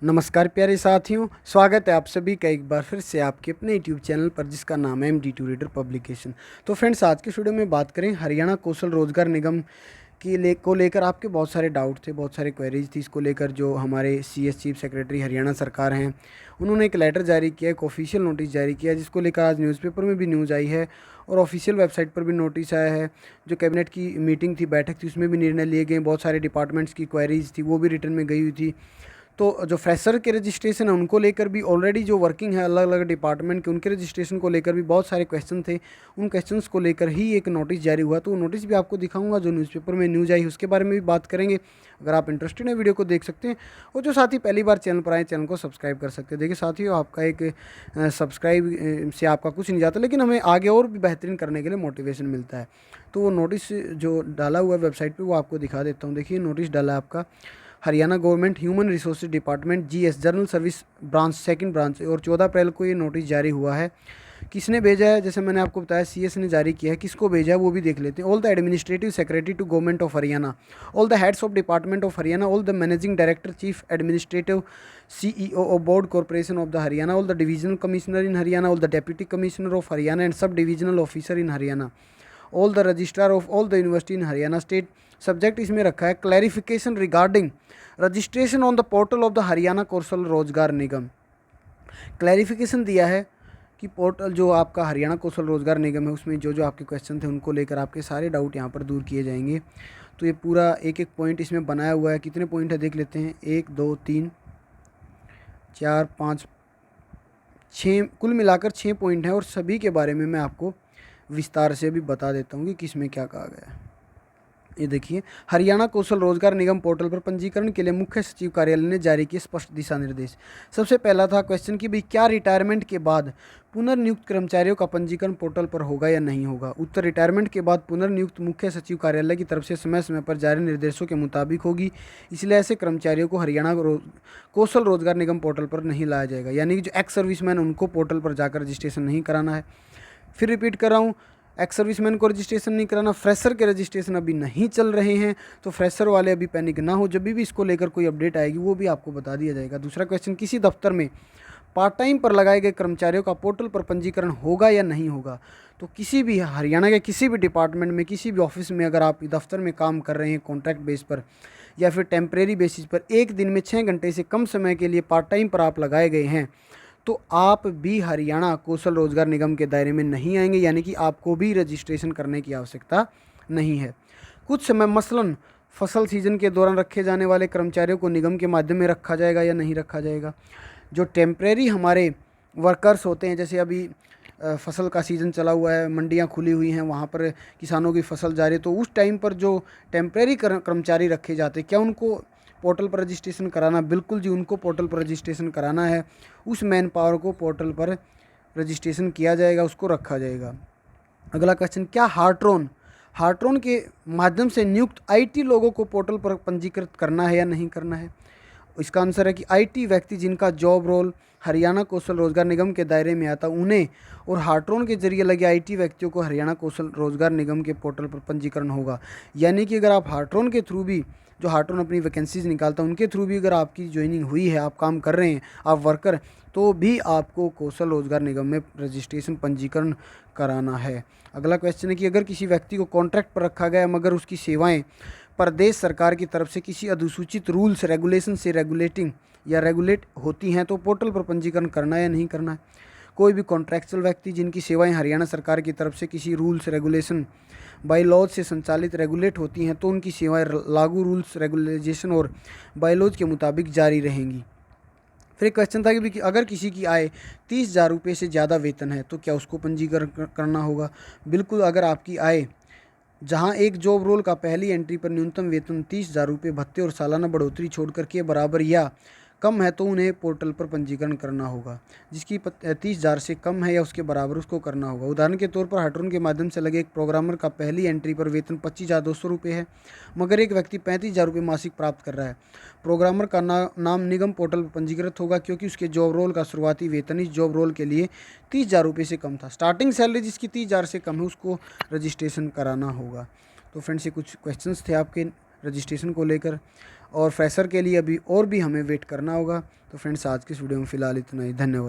नमस्कार प्यारे साथियों, स्वागत है आप सभी का एक बार फिर से आपके अपने यूट्यूब चैनल पर जिसका नाम है MD2 रीडर पब्लिकेशन। तो फ्रेंड्स, आज की वीडियो में बात करें हरियाणा कौशल रोजगार निगम को लेकर आपके बहुत सारे डाउट थे, बहुत सारे क्वेरीज थी। इसको लेकर जो हमारे CS चीफ सेक्रेटरी हरियाणा सरकार हैं, उन्होंने एक लेटर जारी किया, एक ऑफिशियल नोटिस जारी किया, जिसको लेकर आज न्यूज़पेपर में भी न्यूज़ आई है और ऑफिशियल वेबसाइट पर भी नोटिस आया है। जो कैबिनेट की मीटिंग थी, बैठक थी, उसमें भी निर्णय लिए गए। बहुत सारे डिपार्टमेंट्स की क्वेरीज थी, वो भी रिटर्न में गई हुई थी। तो जो फ्रेशर के रजिस्ट्रेशन है उनको लेकर भी ऑलरेडी जो वर्किंग है अलग अलग डिपार्टमेंट के, उनके रजिस्ट्रेशन को लेकर भी बहुत सारे क्वेश्चन थे। उन क्वेश्चंस को लेकर ही एक नोटिस जारी हुआ, तो वो नोटिस भी आपको दिखाऊंगा। जो न्यूज़पेपर में न्यूज़ आई उसके बारे में भी बात करेंगे। अगर आप इंटरेस्टेड हैं वीडियो को देख सकते हैं, और जो साथी पहली बार चैनल पर आए चैनल को सब्सक्राइब कर सकते हैं। देखिए साथियों, आपका एक सब्सक्राइब से आपका कुछ नहीं जाता, लेकिन हमें आगे और भी बेहतरीन करने के लिए मोटिवेशन मिलता है। तो वो नोटिस जो डाला हुआ है वेबसाइट पर, वो आपको दिखा देता हूँ। देखिए नोटिस डाला है आपका Haryana government human resources department GS general service branch second branch, और 14 अप्रैल को ये नोटिस जारी हुआ है। किसने भेजा है? जैसे मैंने आपको बताया, CS ने जारी किया है। किसको भेजा है वो भी देख लेते हैं। All the administrative secretary to government of Haryana, all the heads of department of Haryana, all the managing director, chief administrative, CEO of board corporation of the Haryana, all the divisional commissioner in Haryana, all the deputy commissioner of Haryana and sub divisional officer in Haryana, all the registrar of all the university in Haryana state. Subject इसमें रखा है clarification regarding registration on the portal of the Haryana कौशल रोजगार निगम। Clarification दिया है कि portal जो आपका हरियाणा कौशल रोजगार निगम है, उसमें जो जो आपके क्वेश्चन थे उनको लेकर आपके सारे डाउट यहाँ पर दूर किए जाएंगे। तो ये पूरा एक एक पॉइंट इसमें बनाया हुआ है। कितने पॉइंट है देख लेते हैं। 1 2 3 4 5 6, कुल मिलाकर 6 पॉइंट हैं, और सभी के बारे में मैं आपको विस्तार से भी बता देता हूँ कि किस में क्या कहा गया है। ये देखिए, हरियाणा कौशल रोजगार निगम पोर्टल पर पंजीकरण के लिए मुख्य सचिव कार्यालय ने जारी किए स्पष्ट दिशा निर्देश। सबसे पहला था क्वेश्चन कि भाई क्या रिटायरमेंट के बाद पुनर्नियुक्त कर्मचारियों का पंजीकरण पोर्टल पर होगा या नहीं होगा? उत्तर, रिटायरमेंट के बाद पुनर्नियुक्त मुख्य सचिव कार्यालय की तरफ से समय समय पर जारी निर्देशों के मुताबिक होगी। इसलिए ऐसे कर्मचारियों को हरियाणा कौशल रोजगार निगम पोर्टल पर नहीं लाया जाएगा, यानी कि जो एक्स सर्विसमैन उनको पोर्टल पर जाकर रजिस्ट्रेशन नहीं कराना है। फिर रिपीट कर रहा हूँ, एक्स सर्विसमैन को रजिस्ट्रेशन नहीं कराना। फ्रेशर के रजिस्ट्रेशन अभी नहीं चल रहे हैं, तो फ्रेशर वाले अभी पैनिक ना हो। जब भी इसको लेकर कोई अपडेट आएगी वो भी आपको बता दिया जाएगा। दूसरा क्वेश्चन, किसी दफ्तर में पार्ट टाइम पर लगाए गए कर्मचारियों का पोर्टल पर पंजीकरण होगा या नहीं होगा? तो किसी भी हरियाणा के किसी भी डिपार्टमेंट में, किसी भी ऑफिस में अगर आप दफ्तर में काम कर रहे हैं कॉन्ट्रैक्ट बेस पर या फिर टेम्परेरी बेसिस पर, एक दिन में 6 घंटे से कम समय के लिए पार्ट टाइम पर आप लगाए गए हैं, तो आप भी हरियाणा कौशल रोजगार निगम के दायरे में नहीं आएंगे, यानी कि आपको भी रजिस्ट्रेशन करने की आवश्यकता नहीं है। कुछ समय मसलन फसल सीजन के दौरान रखे जाने वाले कर्मचारियों को निगम के माध्यम में रखा जाएगा या नहीं रखा जाएगा? जो टेम्परेरी हमारे वर्कर्स होते हैं, जैसे अभी फसल का सीज़न चला हुआ है, मंडियां खुली हुई हैं, वहाँ पर किसानों की फसल जा रही है, तो उस टाइम पर जो टेम्परेरी कर्मचारी रखे जाते हैं, क्या उनको पोर्टल पर रजिस्ट्रेशन कराना? बिल्कुल जी, उनको पोर्टल पर रजिस्ट्रेशन कराना है। उस मैन पावर को पोर्टल पर रजिस्ट्रेशन किया जाएगा, उसको रखा जाएगा। अगला क्वेश्चन, क्या हार्ट्रॉन के माध्यम से नियुक्त IT लोगों को पोर्टल पर पंजीकृत करना है या नहीं करना है? इसका आंसर है कि IT व्यक्ति जिनका जॉब रोल हरियाणा कौशल रोजगार निगम के दायरे में आता, उन्हें और हार्ट्रॉन के जरिए लगे IT व्यक्तियों को हरियाणा कौशल रोजगार निगम के पोर्टल पर पंजीकरण होगा। यानी कि अगर आप हार्ट्रॉन के थ्रू भी, जो हार्ट्रॉन अपनी वैकेंसीज निकालता है, उनके थ्रू भी अगर आपकी ज्वाइनिंग हुई है, आप काम कर रहे हैं, आप वर्कर, तो भी आपको कौशल रोजगार निगम में रजिस्ट्रेशन पंजीकरण कराना है। अगला क्वेश्चन है कि अगर किसी व्यक्ति को कॉन्ट्रैक्ट पर रखा गया मगर उसकी सेवाएं प्रदेश सरकार की तरफ से किसी अधिसूचित रूल्स रेगुलेशन से रेगुलेट होती हैं, तो पोर्टल पर पंजीकरण करना या नहीं करना है? कोई भी कॉन्ट्रैक्चुअल व्यक्ति जिनकी सेवाएं हरियाणा सरकार की तरफ से किसी रूल्स रेगुलेशन बाई लॉज से संचालित रेगुलेट होती हैं, तो उनकी सेवाएं लागू रूल्स रेगुलेशन और बाईलॉज के मुताबिक जारी रहेंगी। फिर एक क्वेश्चन था कि अगर किसी की आय 30,000 रुपये से ज़्यादा वेतन है, तो क्या उसको पंजीकरण करना होगा? बिल्कुल, अगर आपकी आय, जहां एक जॉब रोल का पहली एंट्री पर न्यूनतम वेतन 30,000 रुपये भत्ते और सालाना बढ़ोतरी छोड़कर के बराबर या कम है, तो उन्हें पोर्टल पर पंजीकरण करना होगा। जिसकी 30,000 से कम है या उसके बराबर, उसको करना होगा। उदाहरण के तौर पर हार्ट्रॉन के माध्यम से लगे एक प्रोग्रामर का पहली एंट्री पर वेतन 25,200 रुपये है, मगर एक व्यक्ति 35,000 रुपये मासिक प्राप्त कर रहा है। प्रोग्रामर का नाम निगम पोर्टल पर पंजीकृत होगा, क्योंकि उसके जॉब रोल का शुरुआती वेतन इस जॉब रोल के लिए 30,000 रुपये से कम था। स्टार्टिंग सैलरी जिसकी 30,000 से कम है, उसको रजिस्ट्रेशन कराना होगा। तो फ्रेंड्स, ये कुछ क्वेश्चंस थे आपके रजिस्ट्रेशन को लेकर, और फ्रेशर के लिए अभी और भी हमें वेट करना होगा। तो फ्रेंड्स आज की इस वीडियो में फ़िलहाल इतना ही, धन्यवाद।